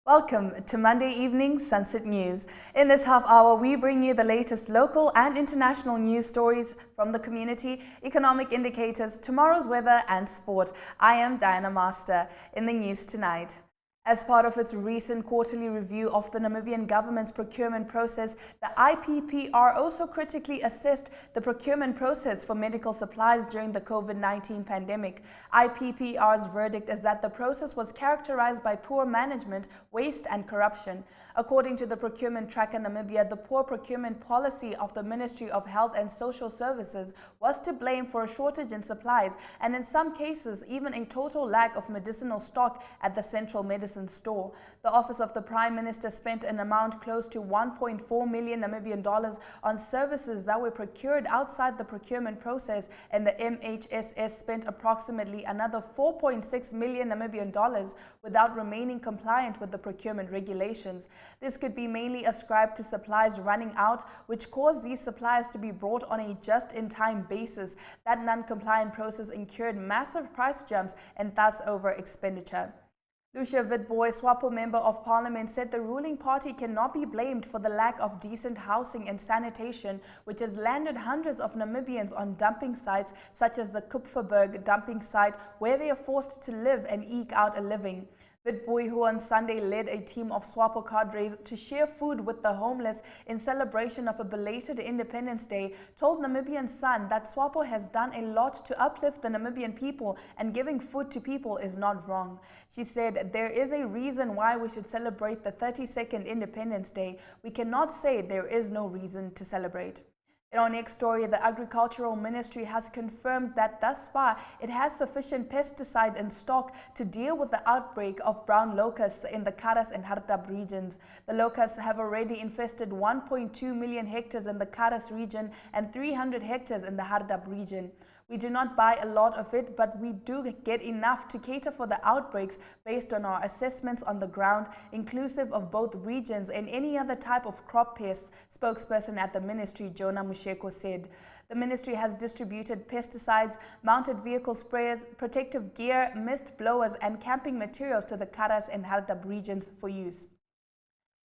Welcome to Monday Evening Sunset News. In this half hour, we bring you the latest local and international news stories from the community, economic indicators, tomorrow's weather and sport. I am Diana Master. In the news tonight, as part of its recent quarterly review of the Namibian government's procurement process, the IPPR also critically assessed the procurement process for medical supplies during the COVID-19 pandemic. IPPR's verdict is that the process was characterized by poor management, waste and corruption. According to the Procurement Tracker Namibia, the poor procurement policy of the Ministry of Health and Social Services was to blame for a shortage in supplies and in some cases even a total lack of medicinal stock at the Central Medicine Store. The Office of the Prime Minister spent an amount close to 1.4 million Namibian dollars on services that were procured outside the procurement process, and the MHSS spent approximately another 4.6 million Namibian dollars without remaining compliant with the procurement regulations. This could be mainly ascribed to supplies running out, which caused these supplies to be brought on a just-in-time basis. That non-compliant process incurred massive price jumps and thus over expenditure. Lucia Witbooi, SWAPO Member of Parliament, said the ruling party cannot be blamed for the lack of decent housing and sanitation, which has landed hundreds of Namibians on dumping sites such as the Kupferberg dumping site, where they are forced to live and eke out a living. Witbooi, who on Sunday led a team of SWAPO cadres to share food with the homeless in celebration of a belated Independence Day, told Namibian Sun that SWAPO has done a lot to uplift the Namibian people and giving food to people is not wrong. She said, "There is a reason why we should celebrate the 32nd Independence Day. We cannot say there is no reason to celebrate." In our next story, the Agricultural Ministry has confirmed that thus far it has sufficient pesticide in stock to deal with the outbreak of brown locusts in the Karas and Hardap regions. The locusts have already infested 1.2 million hectares in the Karas region and 300 hectares in the Hardap region. We do not buy a lot of it, but we do get enough to cater for the outbreaks based on our assessments on the ground, inclusive of both regions and any other type of crop pests, spokesperson at the ministry, Jonah Musheko, said. The ministry has distributed pesticides, mounted vehicle sprayers, protective gear, mist blowers and camping materials to the Karas and Hardap regions for use.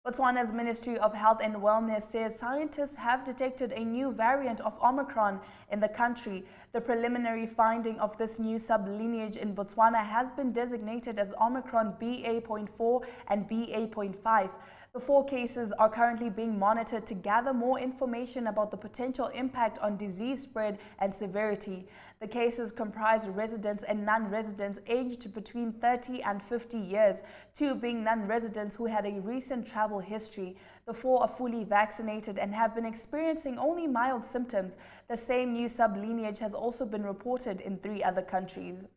Botswana's Ministry of Health and Wellness says scientists have detected a new variant of Omicron in the country. The preliminary finding of this new sublineage in Botswana has been designated as Omicron BA.4 and BA.5. The 4 cases are currently being monitored to gather more information about the potential impact on disease spread and severity. The cases comprise residents and non-residents aged between 30 and 50 years, 2 being non-residents who had a recent travel history. The 4 are fully vaccinated and have been experiencing only mild symptoms. The same new sublineage has also been reported in 3 other countries.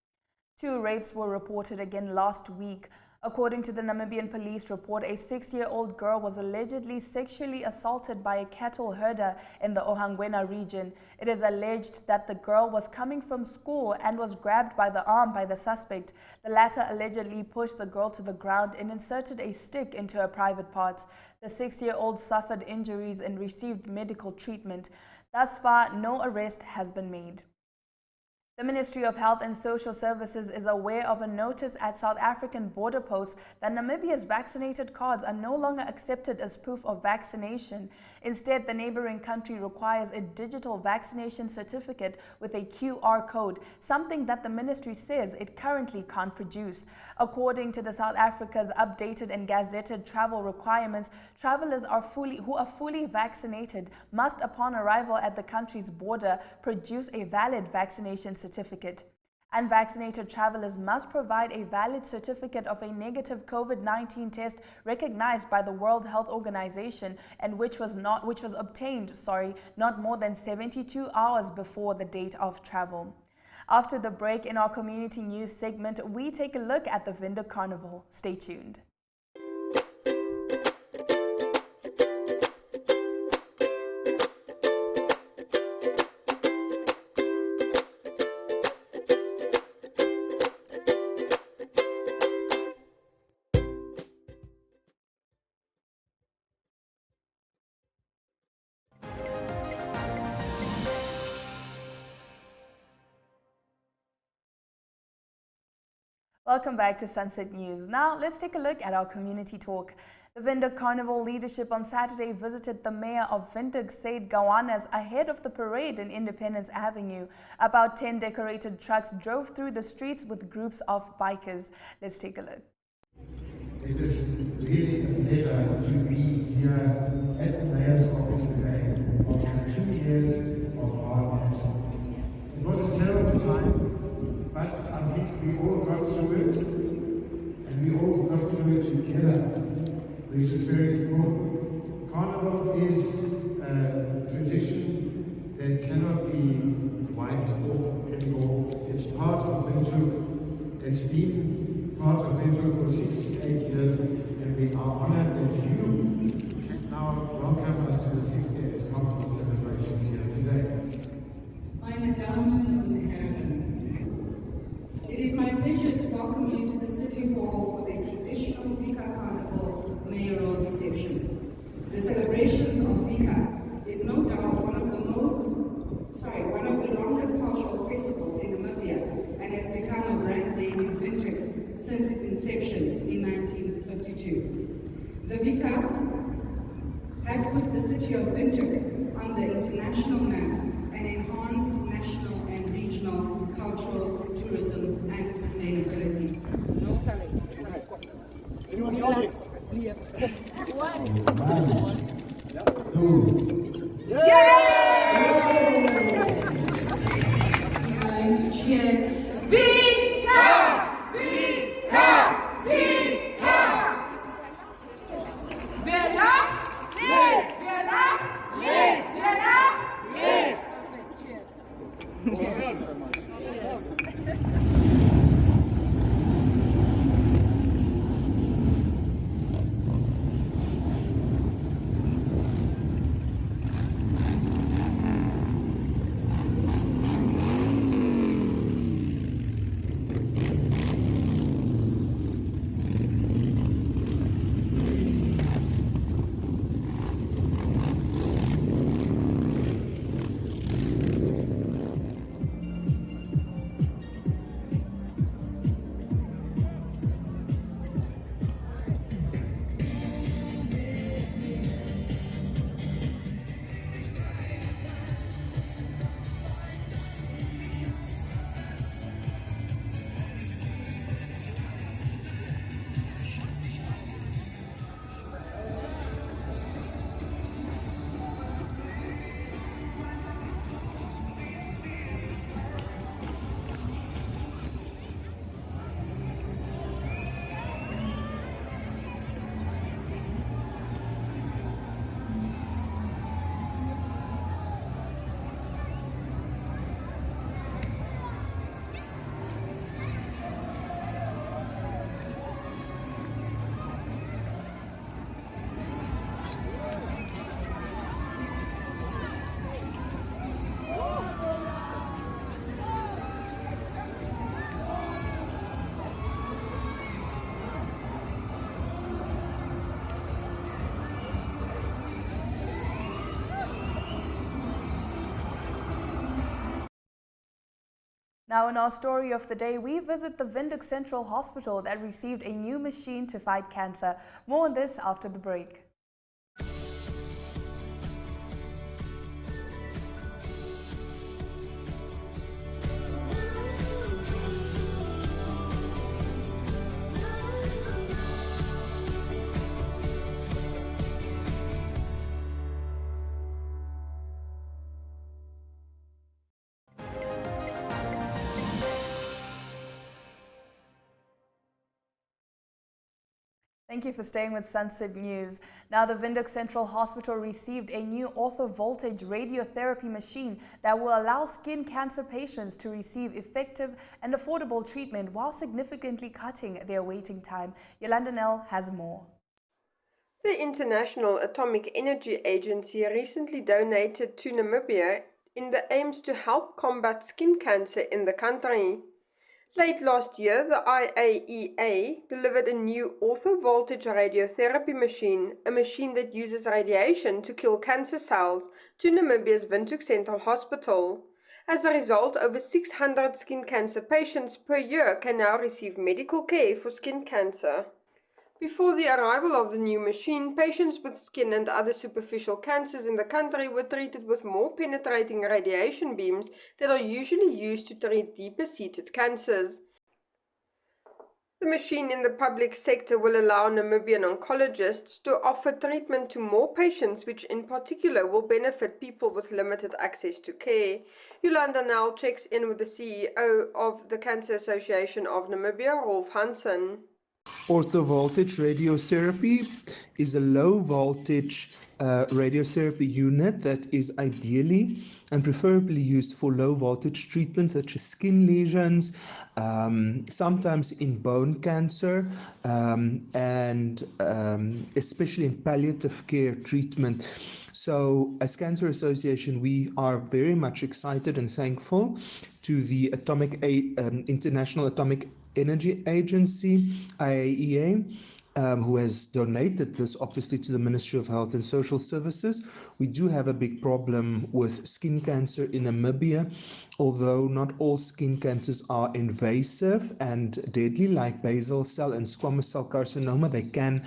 2 rapes were reported again last week. According to the Namibian police report, a 6-year-old girl was allegedly sexually assaulted by a cattle herder in the Ohangwena region. It is alleged that the girl was coming from school and was grabbed by the arm by the suspect. The latter allegedly pushed the girl to the ground and inserted a stick into her private parts. The 6-year-old suffered injuries and received medical treatment. Thus far, no arrest has been made. The Ministry of Health and Social Services is aware of a notice at South African border posts that Namibia's vaccinated cards are no longer accepted as proof of vaccination. Instead, the neighboring country requires a digital vaccination certificate with a QR code, something that the ministry says it currently can't produce. According to the South Africa's updated and gazetted travel requirements, travelers who are fully vaccinated must, upon arrival at the country's border, produce a valid vaccination certificate. Unvaccinated travelers must provide a valid certificate of a negative COVID-19 test recognized by the World Health Organization and which was obtained not more than 72 hours before the date of travel. After the break in our community news segment, we take a look at the Vindhoek Carnival. Stay tuned. Welcome back to Sunset News. Now, let's take a look at our community talk. The Windhoek Carnival leadership on Saturday visited the mayor of Windhoek, Said Gawanas, ahead of the parade in Independence Avenue. About 10 decorated trucks drove through the streets with groups of bikers. Let's take a look. It is really a pleasure to be here at the mayor's office today after 2 years of our absence. It was a terrible time, but I think we all got through it, and we all got through it together, which is very important. Carnival is a tradition that cannot be wiped off anymore. It's part of Windhoek. It's been part of Windhoek for 68 years, and we are honored that you can now welcome us to the 68th Carnival celebrations here today. Meine Damen und Herren, it is my pleasure to welcome you to the City Hall for the traditional Vika Carnival mayoral reception. The celebrations of Vika is no doubt one of the longest cultural festivals in Namibia and has become a brand name in Windhoek since its inception in 1952. The Vika has put the city of Windhoek on the international map and enhanced national and regional cultural, tourism and sustainability. No selling. Cheers. Vika! Vika! Vika! Vela! Live! Vela! Live! Vela! Live! Cheers. Now, in our story of the day, we visit the Windhoek Central Hospital that received a new machine to fight cancer. More on this after the break. Thank you for staying with Sunset News. Now, the Windhoek Central Hospital received a new ortho-voltage radiotherapy machine that will allow skin cancer patients to receive effective and affordable treatment while significantly cutting their waiting time. Yolanda Nell has more. The International Atomic Energy Agency recently donated to Namibia in the aims to help combat skin cancer in the country. Late last year, the IAEA delivered a new ortho-voltage radiotherapy machine, a machine that uses radiation to kill cancer cells, to Namibia's Windhoek Central Hospital. As a result, over 600 skin cancer patients per year can now receive medical care for skin cancer. Before the arrival of the new machine, patients with skin and other superficial cancers in the country were treated with more penetrating radiation beams that are usually used to treat deeper-seated cancers. The machine in the public sector will allow Namibian oncologists to offer treatment to more patients, which in particular will benefit people with limited access to care. Yolanda now checks in with the CEO of the Cancer Association of Namibia, Rolf Hansen. Orthovoltage radiotherapy is a low voltage radiotherapy unit that is ideally and preferably used for low voltage treatments such as skin lesions, sometimes in bone cancer, and especially in palliative care treatment. So as Cancer Association, we are very much excited and thankful to the International Atomic Energy Agency, IAEA, who has donated this obviously to the Ministry of Health and Social Services. We do have a big problem with skin cancer in Namibia, although not all skin cancers are invasive and deadly, like basal cell and squamous cell carcinoma. They can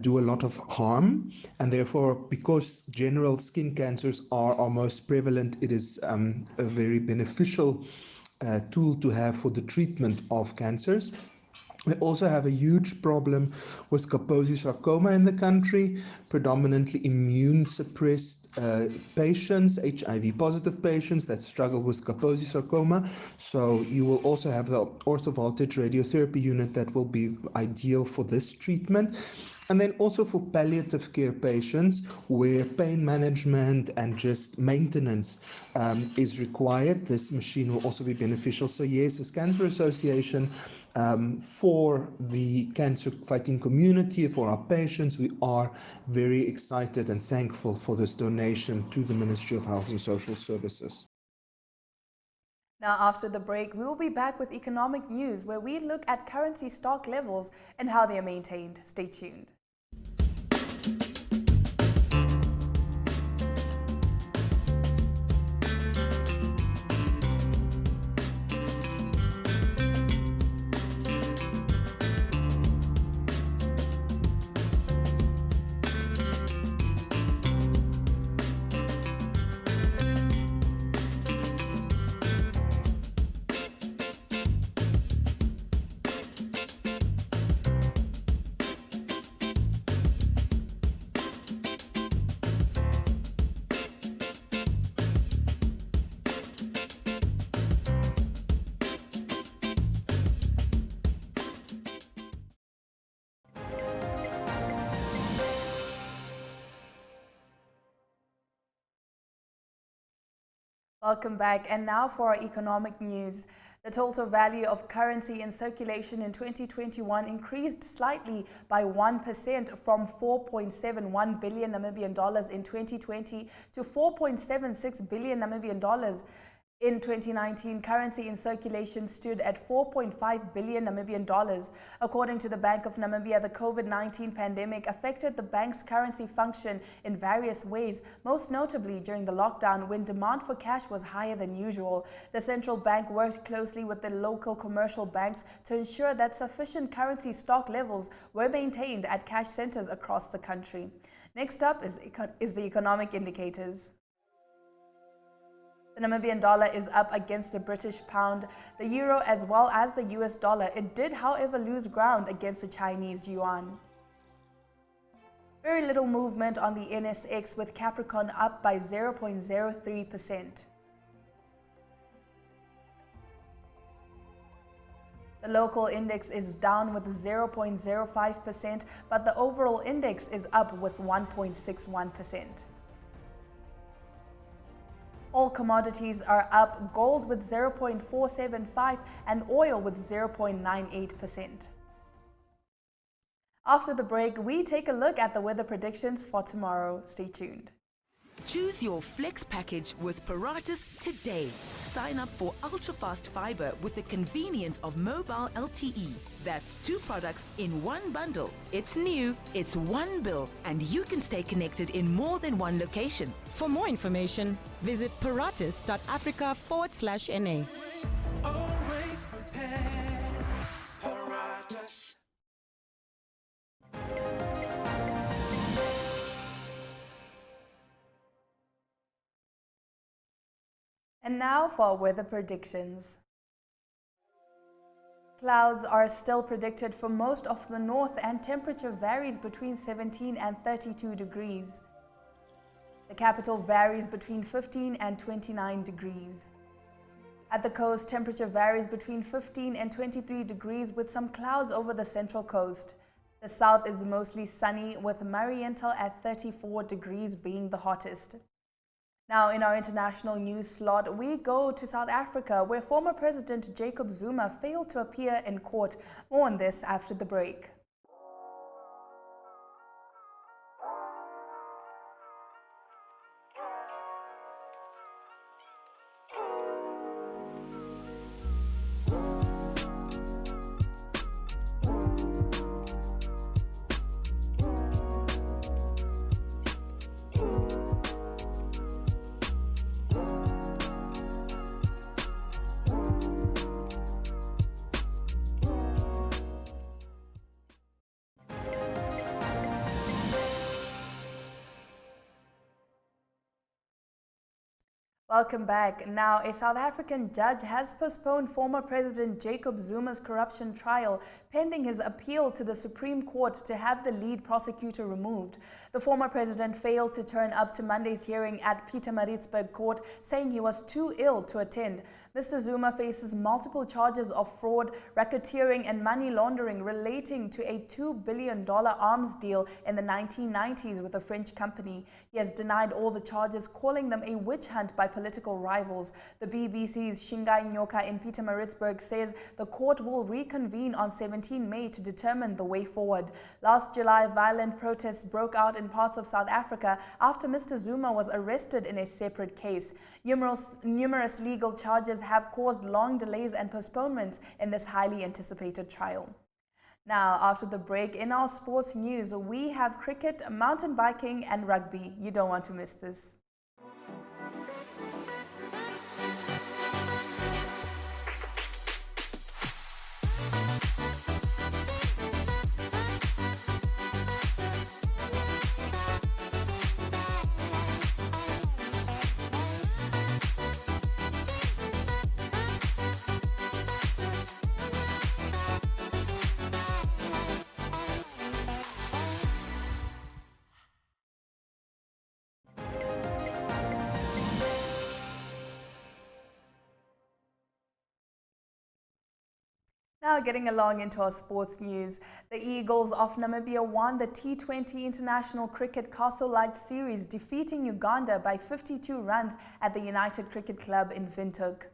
do a lot of harm, and therefore, because general skin cancers are most prevalent, it is a very beneficial tool to have for the treatment of cancers. We also have a huge problem with Kaposi sarcoma in the country, predominantly immune suppressed patients, HIV positive patients that struggle with Kaposi sarcoma. So you will also have the orthovoltage radiotherapy unit that will be ideal for this treatment. And then also for palliative care patients where pain management and just maintenance is required, this machine will also be beneficial. So yes, as Cancer Association, for the cancer fighting community, for our patients, we are very excited and thankful for this donation to the Ministry of Health and Social Services. Now, after the break, we will be back with economic news where we look at currency stock levels and how they are maintained. Stay tuned. Welcome back, and now for our economic news. The total value of currency in circulation in 2021 increased slightly by 1% from 4.71 billion Namibian dollars in 2020 to 4.76 billion Namibian dollars. In 2019, currency in circulation stood at 4.5 billion Namibian dollars. According to the Bank of Namibia, the COVID-19 pandemic affected the bank's currency function in various ways, most notably during the lockdown when demand for cash was higher than usual. The central bank worked closely with the local commercial banks to ensure that sufficient currency stock levels were maintained at cash centers across the country. Next up is the economic indicators. The Namibian dollar is up against the British pound, the euro as well as the US dollar. It did, however, lose ground against the Chinese yuan. Very little movement on the NSX, with Capricorn up by 0.03%. The local index is down with 0.05%, but the overall index is up with 1.61%. All commodities are up, gold with 0.475 and oil with 0.98%. After the break, we take a look at the weather predictions for tomorrow. Stay tuned. Choose your Flex package with Paratus today. Sign up for ultra-fast fiber with the convenience of mobile LTE. That's 2 products in one bundle. It's new, it's one bill, and you can stay connected in more than one location. For more information, visit paratus.africa/NA. Always prepared. Paratus. And now for our weather predictions. Clouds are still predicted for most of the north and temperature varies between 17 and 32 degrees. The capital varies between 15 and 29 degrees. At the coast, temperature varies between 15 and 23 degrees with some clouds over the central coast. The south is mostly sunny with Mariental at 34 degrees being the hottest. Now, in our international news slot, we go to South Africa, where former President Jacob Zuma failed to appear in court. More on this after the break. Welcome back. Now, a South African judge has postponed former President Jacob Zuma's corruption trial pending his appeal to the Supreme Court to have the lead prosecutor removed. The former president failed to turn up to Monday's hearing at Pietermaritzburg Court, saying he was too ill to attend. Mr. Zuma faces multiple charges of fraud, racketeering and money laundering relating to a $2 billion arms deal in the 1990s with a French company. He has denied all the charges, calling them a witch hunt by political rivals. The BBC's Shingai Nyoka in Pietermaritzburg says the court will reconvene on 17 May to determine the way forward. Last July, violent protests broke out in parts of South Africa after Mr. Zuma was arrested in a separate case. Numerous legal charges have caused long delays and postponements in this highly anticipated trial. Now, after the break, in our sports news, we have cricket, mountain biking and rugby. You don't want to miss this. Now getting along into our sports news, the Eagles of Namibia won the T20 International Cricket Castle Light Series, defeating Uganda by 52 runs at the United Cricket Club in Windhoek.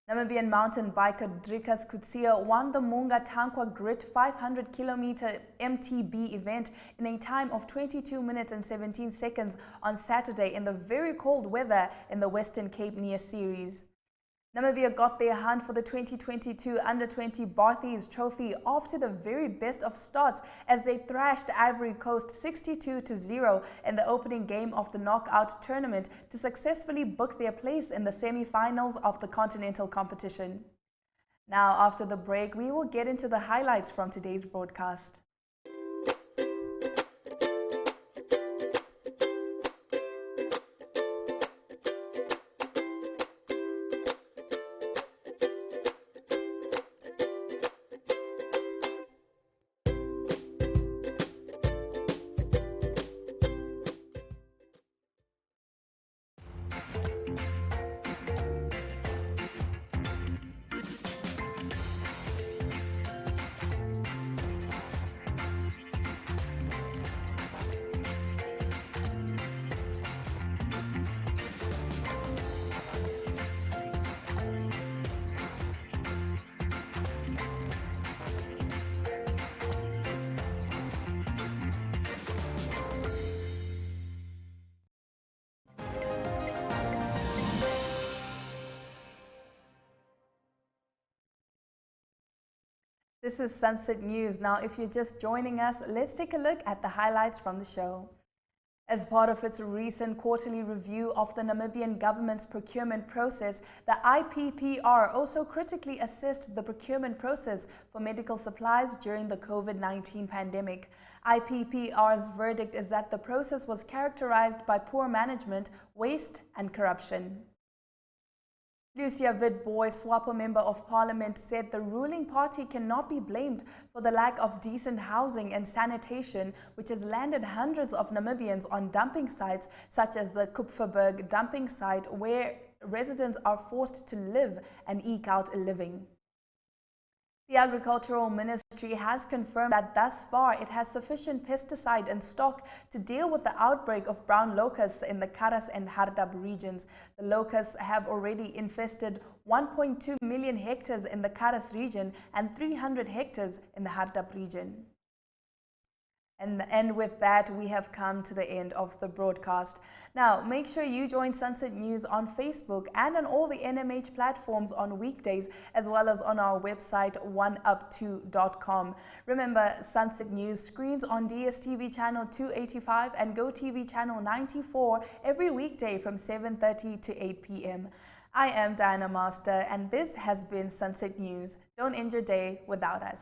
Namibian mountain biker Drikas Coetzee won the Munga Tankwa Grit 500 km MTB event in a time of 22 minutes and 17 seconds on Saturday in the very cold weather in the Western Cape near Ceres. Namibia got their hunt for the 2022 Under-20 Barthes Trophy after the very best of starts as they thrashed Ivory Coast 62-0 in the opening game of the knockout tournament to successfully book their place in the semi-finals of the continental competition. Now, after the break, we will get into the highlights from today's broadcast. This is Sunset News. Now, if you're just joining us, let's take a look at the highlights from the show. As part of its recent quarterly review of the Namibian government's procurement process, the IPPR also critically assessed the procurement process for medical supplies during the COVID-19 pandemic. IPPR's verdict is that the process was characterized by poor management, waste, and corruption. Lucia Witbooi, SWAPO Member of Parliament, said the ruling party cannot be blamed for the lack of decent housing and sanitation, which has landed hundreds of Namibians on dumping sites such as the Kupferberg dumping site, where residents are forced to live and eke out a living. The Agricultural Ministry has confirmed that thus far it has sufficient pesticide in stock to deal with the outbreak of brown locusts in the Karas and Hardap regions. The locusts have already infested 1.2 million hectares in the Karas region and 300 hectares in the Hardap region. And with that, we have come to the end of the broadcast. Now, make sure you join Sunset News on Facebook and on all the NMH platforms on weekdays, as well as on our website, oneup2.com. Remember, Sunset News screens on DSTV channel 285 and GoTV channel 94 every weekday from 7:30 to 8 p.m. I am Diana Master, and this has been Sunset News. Don't end your day without us.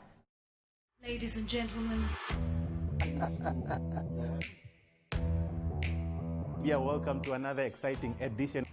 Ladies and gentlemen. Yeah, welcome to another exciting edition.